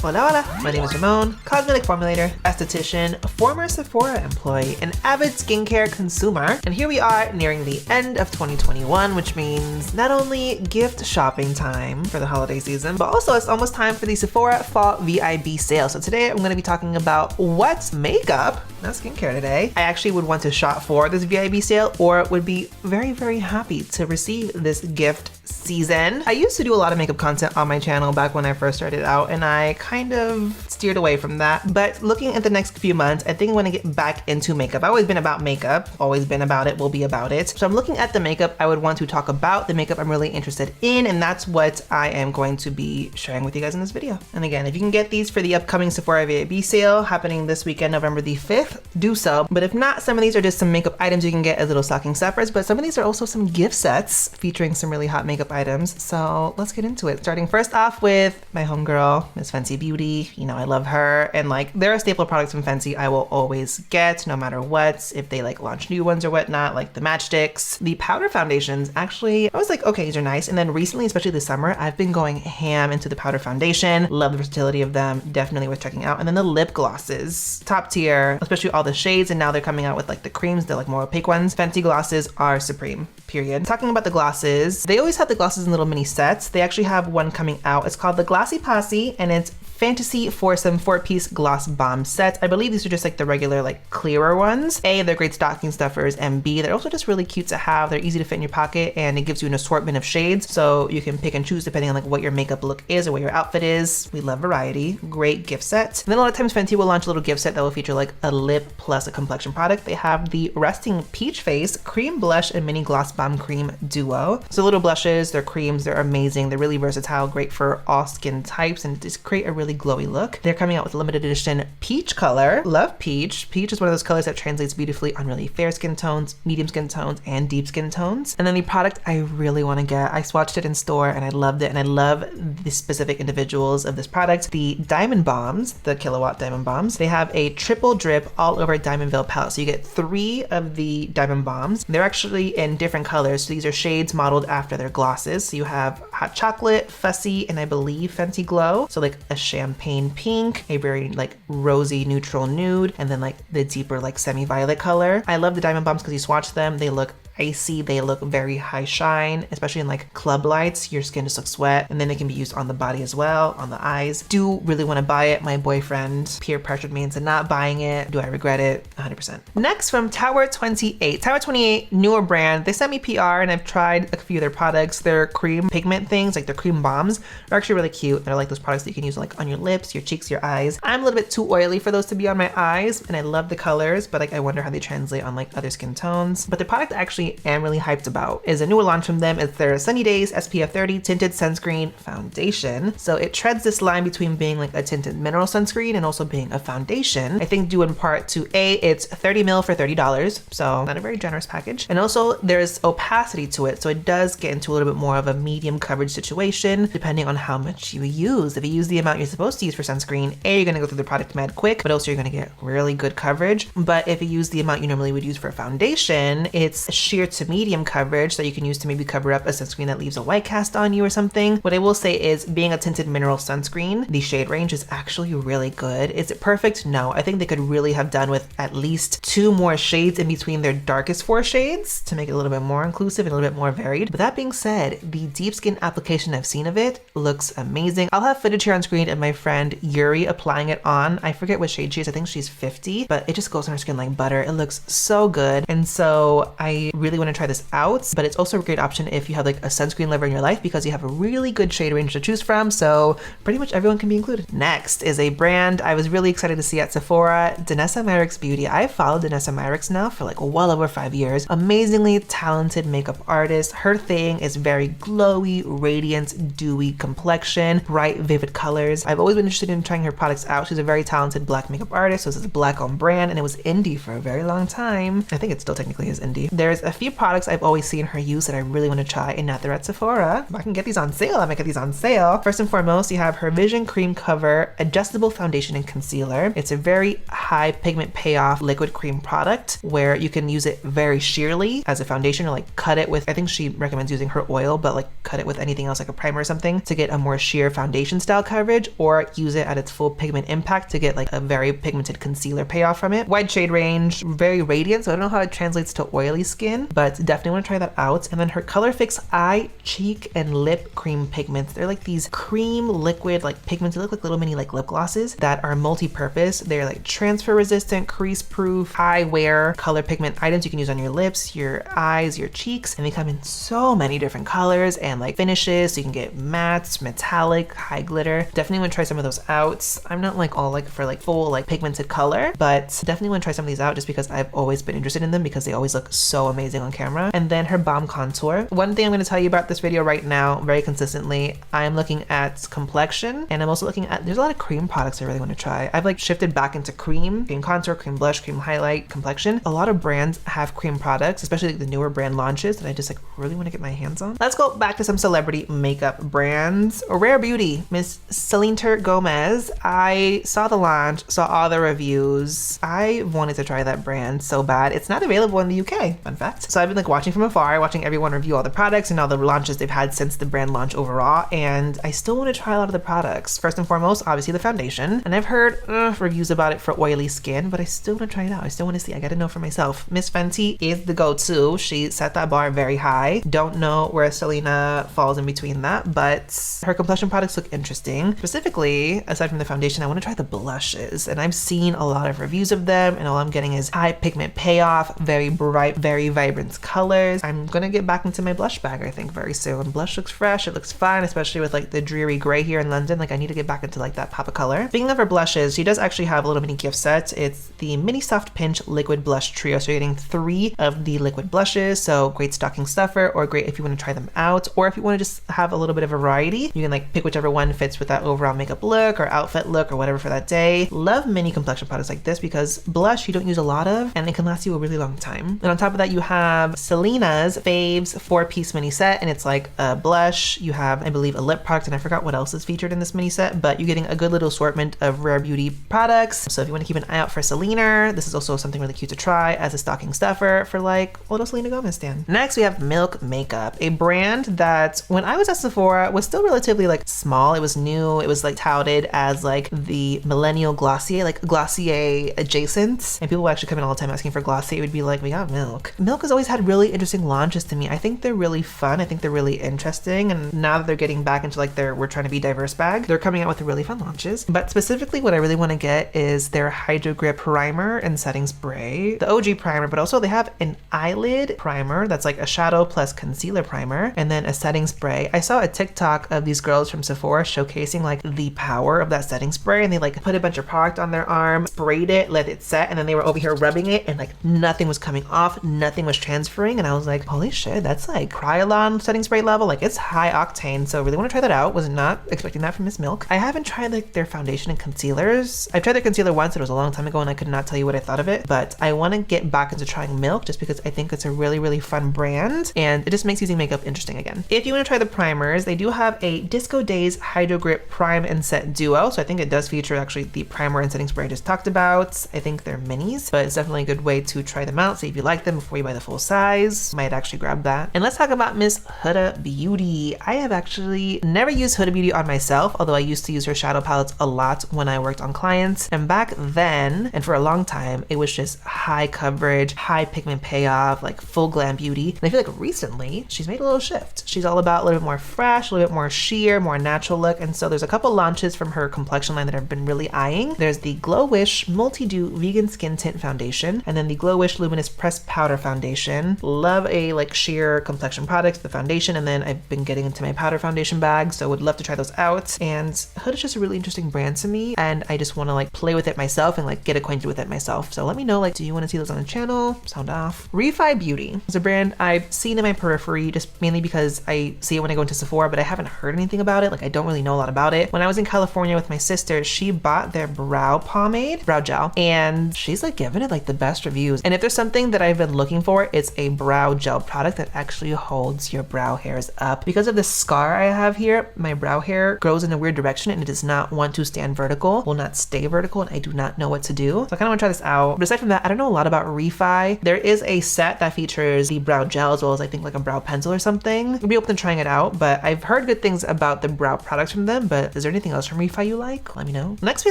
Hola, hola, my name is Ramon, cosmetic formulator, esthetician, former Sephora employee, and avid skincare consumer. And here we are nearing the end of 2021, which means not only gift shopping time for the holiday season, but also it's almost time for the Sephora Fall VIB Sale. So today I'm going to be talking about what's makeup, not skincare today, I actually would want to shop for this VIB sale or would be very, very happy to receive this gift season. I used to do a lot of makeup content on my channel back when I first started out, and I kind of steered away from that. But looking at the next few months, I think I want to get back into makeup. I've always been about makeup, always been about it, will be about it. So I'm looking at the makeup. I would want to talk about the makeup I'm really interested in, and that's what I am going to be sharing with you guys in this video. And again, if you can get these for the upcoming Sephora VIB sale happening this weekend, November the 5th, do so. But if not, some of these are just some makeup items you can get as little stocking stuffers, but some of these are also some gift sets featuring some really hot makeup items. So let's get into it. Starting first off with my homegirl, Miss Fenty Beauty. You know, I love her. And like, there are staple products from Fenty I will always get no matter what. If they like launch new ones or whatnot, like the matchsticks, the powder foundations, actually, I was like, okay, these are nice. And then recently, especially this summer, I've been going ham into the powder foundation. Love the versatility of them. Definitely worth checking out. And then the lip glosses, top tier, especially all the shades. And now they're coming out with like the creams, they're like more opaque ones. Fenty glosses are supreme, period. Talking about the glosses, they always have the glosses in little mini sets. They actually have one coming out. It's called the Glossy Posse, and it's Fantasy Foursome 4-piece gloss bomb set. I believe these are just like the regular like clearer ones. A, they're great stocking stuffers, and B, they're also just really cute to have. They're easy to fit in your pocket, and it gives you an assortment of shades, so you can pick and choose depending on like what your makeup look is or what your outfit is. We love variety. Great gift set. And then a lot of times Fenty will launch a little gift set that will feature like a lip plus a complexion product. They have the Resting Peach Face Cream Blush and Mini Gloss Bomb Cream Duo. So little blushes, they're creams, they're amazing. They're really versatile, great for all skin types, and just create a really glowy look. They're coming out with a limited edition peach color. Love peach. Peach is one of those colors that translates beautifully on really fair skin tones, medium skin tones, and deep skin tones. And then the product I really want to get, I swatched it in store and I loved it, and I love the specific individuals of this product. The Diamond Bombs, the Kilowatt Diamond Bombs, they have a triple drip all over Diamondville palette. So you get 3 of the Diamond Bombs. They're actually in different colors. So these are shades modeled after their glosses. So you have hot chocolate, fussy, and I believe Fenty Glow. So like a champagne pink, a very like rosy neutral nude, and then like the deeper like semi-violet color. I love the Diamond Bombs because you swatch them, they look icy, they look very high shine, especially in like club lights. Your skin just looks wet, and then they can be used on the body as well, on the eyes. Do really want to buy it. My boyfriend peer pressured me into not buying it. Do I regret it? 100%. Next, from Tower 28. Tower 28, newer brand. They sent me PR, and I've tried a few of their products. Their cream pigment things, like their cream bombs, are actually really cute. They're like those products that you can use like on your lips, your cheeks, your eyes. I'm a little bit too oily for those to be on my eyes, and I love the colors, but like I wonder how they translate on like other skin tones. But the product actually am really hyped about is a newer launch from them. It's their Sunny Days SPF 30 Tinted Sunscreen Foundation. So it treads this line between being like a tinted mineral sunscreen and also being a foundation. I think due in part to A, it's 30 ml for $30, so not a very generous package. And also there's opacity to it, so it does get into a little bit more of a medium coverage situation depending on how much you use. If you use the amount you're supposed to use for sunscreen, A, you're gonna go through the product mad quick, but also you're gonna get really good coverage. But if you use the amount you normally would use for a foundation, it's sheer to medium coverage that you can use to maybe cover up a sunscreen that leaves a white cast on you or something. What I will say is, being a tinted mineral sunscreen, the shade range is actually really good. Is it perfect? No. I think they could really have done with at least 2 more shades in between their darkest 4 shades to make it a little bit more inclusive and a little bit more varied. But that being said, the deep skin application I've seen of it looks amazing. I'll have footage here on screen of my friend Yuri applying it on. I forget what shade she is. I think she's 50, but it just goes on her skin like butter. It looks so good. And so I really want to try this out, but it's also a great option if you have like a sunscreen lover in your life because you have a really good shade range to choose from, so pretty much everyone can be included. Next is a brand I was really excited to see at Sephora, Danessa Myricks Beauty. I've followed Danessa Myricks now for like well over 5 years. Amazingly talented makeup artist. Her thing is very glowy, radiant, dewy complexion, bright, vivid colors. I've always been interested in trying her products out. She's a very talented Black makeup artist, so this is a Black owned brand, and it was indie for a very long time. I think it still technically is indie. There's a few products I've always seen her use that I really want to try, and now they're at Sephora. If I can get these on sale, I might get these on sale. First and foremost, you have her Vision Cream Cover Adjustable Foundation and Concealer. It's a very high pigment payoff liquid cream product where you can use it very sheerly as a foundation, or like cut it with, I think she recommends using her oil, but like cut it with anything else like a primer or something to get a more sheer foundation style coverage, or use it at its full pigment impact to get like a very pigmented concealer payoff from it. Wide shade range, very radiant, so I don't know how it translates to oily skin, but definitely want to try that out. And then her Color Fix Eye, Cheek, and Lip Cream pigments. They're like these cream liquid like pigments. They look like little mini like lip glosses that are multi-purpose. They're like transfer resistant, crease proof, high wear color pigment items you can use on your lips, your eyes, your cheeks, and they come in so many different colors and like finishes, so you can get mattes, metallic, high glitter. Definitely want to try some of those out. I'm not like all like for like full like pigmented color, but definitely want to try some of these out just because I've always been interested in them because they always look so amazing on camera. And then her Balm Contour. One thing I'm going to tell you about this video right now very consistently, I'm looking at complexion, and I'm also looking at, there's a lot of cream products I really want to try. I've like shifted back into cream contour, cream blush, cream highlight, complexion. A lot of brands have cream products, especially like the newer brand launches that I just like really want to get my hands on. Let's go back to some celebrity makeup brands. Rare Beauty, Miss Selena Gomez. I saw the launch, saw all the reviews. I wanted to try that brand so bad. It's not available in the UK, fun fact. So I've been like watching from afar, watching everyone review all the products and all the launches they've had since the brand launch overall, and I still want to try a lot of the products. First and foremost, obviously the foundation, and I've heard reviews about it for oily skin, but I still want to try it out. I still want to see. I gotta know for myself. Miss Fenty is the go-to. She set that bar very high. Don't know where Selena falls in between that, but her complexion products look interesting. Specifically, aside from the foundation, I want to try the blushes, and I've seen a lot of reviews of them, and all I'm getting is high pigment payoff, very bright, very vibrant colors. I'm gonna get back into my blush bag, I think, very soon. Blush looks fresh, it looks fun, especially with like the dreary gray here in London. Like I need to get back into like that pop of color. Speaking of her blushes, she does actually have a little mini gift set. It's the Mini Soft Pinch Liquid Blush Trio. So you're getting 3 of the liquid blushes, so great stocking stuffer, or great if you want to try them out, or if you want to just have a little bit of variety, you can like pick whichever one fits with that overall makeup look or outfit look or whatever for that day. Love mini complexion products like this because blush you don't use a lot of, and it can last you a really long time. And on top of that, you have Selena's Favs 4-piece mini set, and it's like a blush, you have I believe a lip product, and I forgot what else is featured in this mini set, but you're getting a good little assortment of Rare Beauty products. So if you want to keep an eye out for Selena, this is also something really cute to try as a stocking stuffer for like a little Selena Gomez stand. Next we have Milk Makeup, a brand that when I was at Sephora was still relatively like small. It was new, it was like touted as like the millennial Glossier, like Glossier adjacent, and people would actually come in all the time asking for Glossier. It would be like, we got Milk. Milk has always had really interesting launches to me. I think they're really fun, I think they're really interesting, and now that they're getting back into like their we're trying to be diverse bag, they're coming out with really fun launches. But specifically what I really want to get is their Hydro Grip Primer and Setting Spray, the OG primer, but also they have an eyelid primer that's like a shadow plus concealer primer, and then a setting spray. I saw a TikTok of these girls from Sephora showcasing like the power of that setting spray, and they like put a bunch of product on their arm, sprayed it, let it set, and then they were over here rubbing it, and like nothing was coming off, nothing was transferring, and I was like, holy shit, that's like Kryolan setting spray level, like it's high octane. So I really want to try that out. Was not expecting that from Miss Milk. I haven't tried like their foundation and concealers. I've tried their concealer once, it was a long time ago, and I could not tell you what I thought of it, but I want to get back into trying Milk just because I think it's a really fun brand, and it just makes using makeup interesting again. If you want to try the primers, they do have a Disco Days Hydro Grip Prime and Set Duo, so I think it does feature actually the primer and setting spray I just talked about. I think they're minis, but it's definitely a good way to try them out, see if you like them before you buy the full size. Might actually grab that. And let's talk about Miss Huda Beauty. I have actually never used Huda Beauty on myself, although I used to use her shadow palettes a lot when I worked on clients, and back then and for a long time it was just high coverage, high pigment payoff, like full glam beauty. And I feel like recently she's made a little shift. She's all about a little bit more fresh, a little bit more sheer, more natural look, and so there's a couple launches from her complexion line that I've been really eyeing. There's the Glow Wish Multi-Dew Vegan Skin Tint Foundation, and then the Glow Wish Luminous Pressed Powder Foundation. Love a like sheer complexion product, the foundation, and then I've been getting into my powder foundation bag, so would love to try those out. And Huda is just a really interesting brand to me, and I just want to like play with it myself and like get acquainted with it myself. So let me know, like, do you want to see those on the channel? Sound off. Refy Beauty is a brand I've seen in my periphery just mainly because I see it when I go into Sephora, but I haven't heard anything about it. Like I don't really know a lot about it. When I was in California with my sister, she bought their brow pomade, brow gel, and she's like giving it like the best reviews. And if there's something that I've been looking for for, it's a brow gel product that actually holds your brow hairs up. Because of the scar I have here, my brow hair grows in a weird direction and it does not want to stand vertical, will not stay vertical, and I do not know what to do. So I kind of want to try this out. But aside from that, I don't know a lot about Refy. There is a set that features the brow gel as well as I think like a brow pencil or something. I'll be open to trying it out, but I've heard good things about the brow products from them. But is there anything else from Refy you like? Let me know. Next we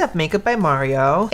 have Makeup by Mario.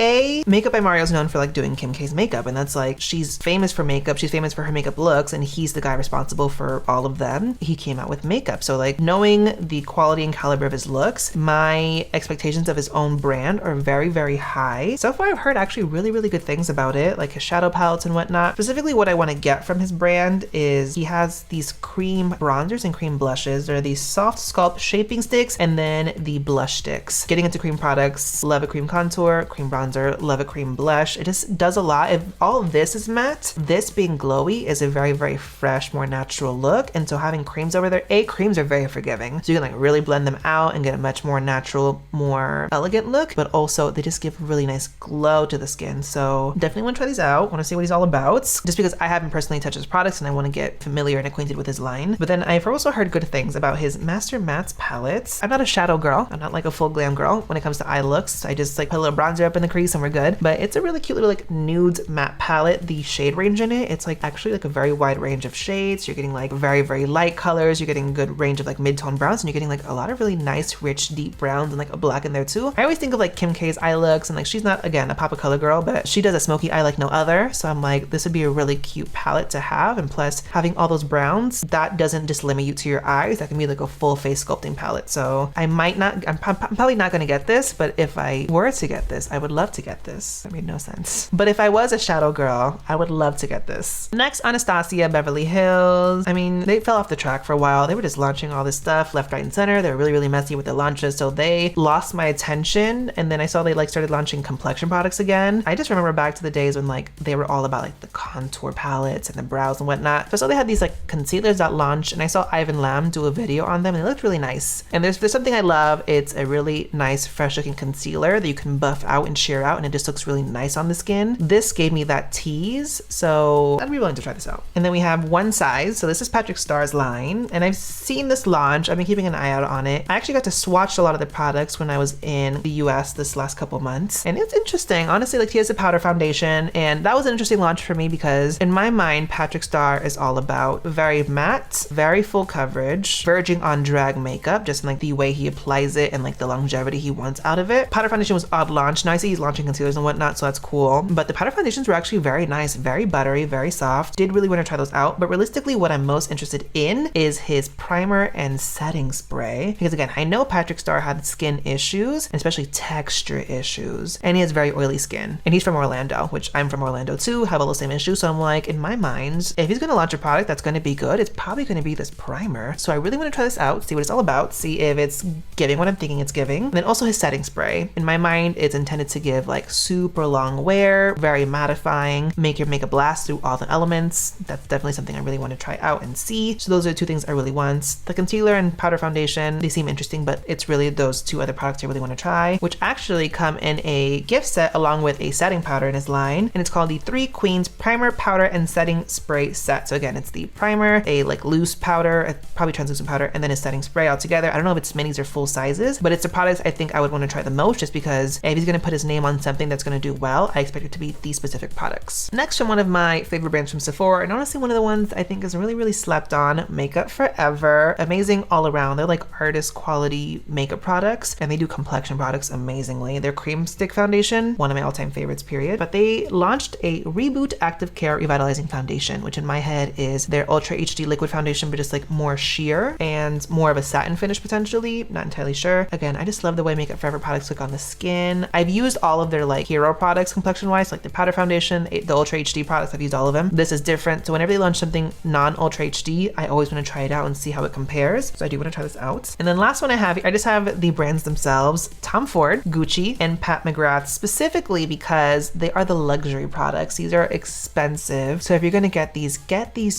Makeup by Mario is known for like doing Kim K's makeup, and that's like, she's famous for makeup, she's famous for her makeup looks, and he's the guy responsible for all of them. He came out with makeup, so like knowing the quality and caliber of his looks, my expectations of his own brand are very, very high. So far I've heard actually really, really good things about it, like his shadow palettes and whatnot. Specifically what I want to get from his brand is he has these cream bronzers and cream blushes. There are these soft sculpt shaping sticks and then the blush sticks. Getting into cream products, love a cream contour, cream bronzer, love a cream blush. It just does a lot. If all of this is matte, this being glowy is a very, very fresh, more natural look. And so having creams over there, creams are very forgiving. So you can like really blend them out and get a much more natural, more elegant look, but also they just give a really nice glow to the skin. So definitely want to try these out. Want to see what he's all about, just because I haven't personally touched his products and I want to get familiar and acquainted with his line. But then I've also heard good things about his Master Mattes palettes. I'm not a shadow girl. I'm not like a full glam girl when it comes to eye looks. I just like put a little bronzer up in the crease and we're good. But it's a really cute little like nude matte palette. The shade range in it, it's like actually like a very wide range of shades. You're getting like very, very light colors. You're getting a good range of like mid-tone browns, and you're getting like a lot of really nice, rich, deep browns and like a black in there too. I always think of like Kim K's eye looks, and like she's not, again, a pop of color girl, but she does a smoky eye like no other. So I'm like, this would be a really cute palette to have. And plus having all those browns, that doesn't just limit you to your eyes. That can be like a full face sculpting palette. So I might not, I'm probably not going to get this, but if I were to get this, I would love to get this. That made no sense. But if I was a shadow girl, I would love to get this. Next, Anastasia Beverly Hills. I mean, they fell off the track for a while. They were just launching all this stuff left, right, and center. They were really, really messy with the launches. So they lost my attention. And then I saw they like started launching complexion products again. I just remember back to the days when like they were all about like the contour palettes and the brows and whatnot. So I saw they had these like concealers that launched, and I saw Ivan Lam do a video on them and they looked really nice. And there's something I love. It's a really nice, fresh looking concealer that you can buff out and sheer out, and it just looks really nice on the skin. This gave me that tease, so I'd be willing to try this out. And then we have One Size. So this is Patrick Starr's line, and I've seen this launch. I've been keeping an eye out on it. I actually got to swatch a lot of the products when I was in the US this last couple months, and it's interesting. Honestly, like he has a powder foundation, and that was an interesting launch for me because in my mind, Patrick Starr is all about very matte, very full coverage, verging on drag makeup, just in like the way he applies it and like the longevity he wants out of it. Powder foundation was odd launch. Now I see he's launching concealers and whatnot, so that's cool. But the powder foundations were actually very nice, very buttery, very soft. Did really want to try those out. But realistically, what I'm most interested in is his primer and setting spray. Because again, I know Patrick Starr had skin issues, especially texture issues, and he has very oily skin. And he's from Orlando, which I'm from Orlando too, have all the same issues. So I'm like, in my mind, if he's gonna launch a product that's gonna be good, it's probably gonna be this primer. So I really want to try this out, see what it's all about, see if it's giving what I'm thinking it's giving. And then also his setting spray. In my mind, it's intended to give like super long wear, very mattifying, make your makeup last through all the elements. That's definitely something I really want to try out and see. So those are two things I really want. The concealer and powder foundation, they seem interesting, but it's really those two other products I really want to try, which actually come in a gift set along with a setting powder in his line. And it's called the Three Queens Primer, Powder, and Setting Spray Set. So again, it's the primer, a like loose powder, probably translucent powder, and then a setting spray all together. I don't know if it's minis or full sizes, but it's the products I think I would want to try the most, just because if he's going to put his name on something that's going to do well, I expect it to be these specific products. Next, from one of my favorite brands from Sephora, and honestly one of the ones I think is really, really slept on, Makeup Forever. Amazing all around. They're like artist quality makeup products, and they do complexion products amazingly. Their cream stick foundation, one of my all-time favorites, period. But they launched a Reboot Active Care Revitalizing Foundation, which in my head is their Ultra HD liquid foundation, but just like more sheer and more of a satin finish potentially. Not entirely sure. Again, I just love the way Makeup Forever products look on the skin. I've used all of their like hero products complexion wise, like the powder foundation, the Ultra HD products. I've used all of them. This is different. So whenever they launch something non-Ultra HD, I always want to try it out and see how it compares. So I do want to try this out. And then last one I have, I just have the brands themselves, Tom Ford, Gucci, and Pat McGrath, specifically because they are the luxury products. These are expensive. So if you're going to get these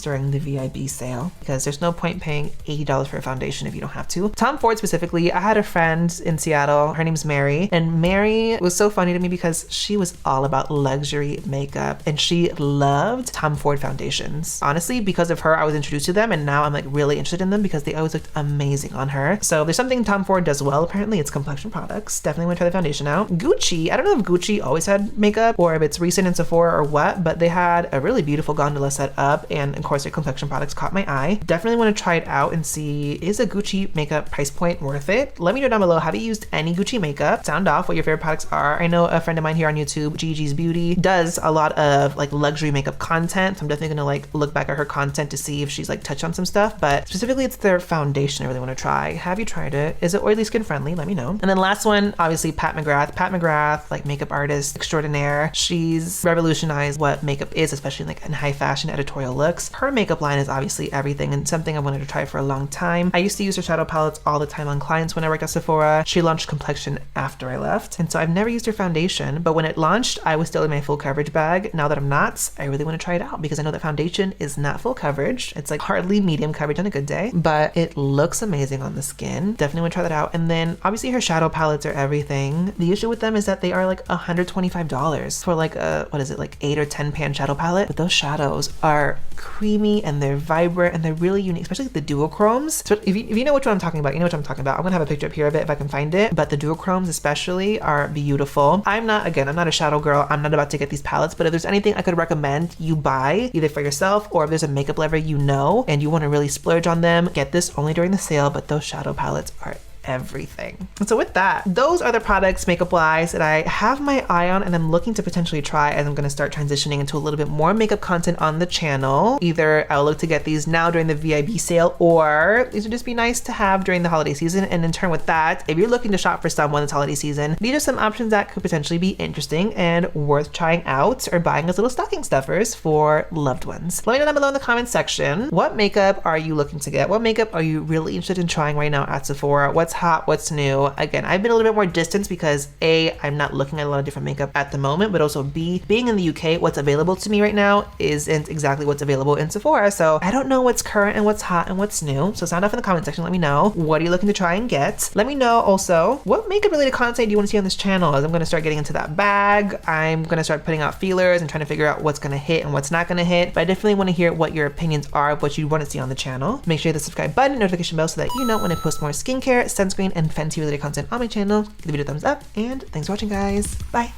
during the VIB sale, because there's no point paying $80 for a foundation if you don't have to. Tom Ford specifically, I had a friend in Seattle, her name's Mary, and Mary was so funny to me because she was all about luxury makeup and she loved Tom Ford foundations. Honestly, because of her, I was introduced to them, and now I'm like really interested in them because they always looked amazing on her. So there's something Tom Ford does well, apparently. It's complexion products. Definitely want to try the foundation out. Gucci, I don't know if Gucci always had makeup or if it's recent in Sephora or what, but they had a really beautiful gondola set up, and of course their complexion products caught my eye. Definitely want to try it out and see, is a Gucci makeup price point worth it? Let me know down below, have you used any Gucci makeup? Sound off what your favorite products are. I know a friend of mine here on YouTube, Gigi's Beauty, does a lot of like luxury makeup content, so I'm definitely gonna like look back at her content to see if she's like touched on some stuff, but specifically it's their foundation I really want to try. Have you tried it? Is it oily skin friendly? Let me know. And then last one, obviously Pat McGrath. Pat McGrath, like makeup artist extraordinaire. She's revolutionized what makeup is, especially like in high fashion editorial looks. Her makeup line is obviously everything and something I wanted to try for a long time. I used to use her shadow palettes all the time on clients when I worked at Sephora. She launched complexion after I left, and so I've never used her foundation, but when it launched, I was still in my full coverage bag. Now that I'm not, I really want to try it out because I know that foundation is not full coverage. It's like hardly medium coverage on a good day, but it looks amazing on the skin. Definitely want to try that out. And then obviously her shadow palettes are everything. The issue with them is that they are like $125 for like a, what is it, like 8 or 10 pan shadow palette. But those shadows are creamy and they're vibrant and they're really unique, especially the duochromes. So if you know which one I'm talking about, you know what I'm talking about. I'm gonna have a picture up here of it if I can find it, but the duochromes especially are beautiful. I'm not a shadow girl. I'm not about to get these palettes, but if there's anything I could recommend you buy either for yourself or if there's a makeup lover you know and you want to really splurge on them, get this only during the sale, but those shadow palettes are everything. And so with that, those are the products makeup wise that I have my eye on and I'm looking to potentially try as I'm going to start transitioning into a little bit more makeup content on the channel. Either I'll look to get these now during the VIB sale, or these would just be nice to have during the holiday season. And in turn with that, if you're looking to shop for someone this holiday season, these are some options that could potentially be interesting and worth trying out or buying as little stocking stuffers for loved ones. Let me know down below in the comments section, what makeup are you looking to get? What makeup are you really interested in trying right now at Sephora? What's hot, what's new? Again, I've been a little bit more distant because A, I'm not looking at a lot of different makeup at the moment, but also B, being in the UK, what's available to me right now isn't exactly what's available in Sephora. So I don't know what's current and what's hot and what's new. So sound off in the comment section, let me know. What are you looking to try and get? Let me know also, what makeup related content do you want to see on this channel? As I'm going to start getting into that bag, I'm going to start putting out feelers and trying to figure out what's going to hit and what's not going to hit. But I definitely want to hear what your opinions are of what you want to see on the channel. Make sure you hit the subscribe button, notification bell so that you know when I post more skincare, sunscreen, and Fenty related content on my channel. Give the video a thumbs up, and thanks for watching, guys. Bye.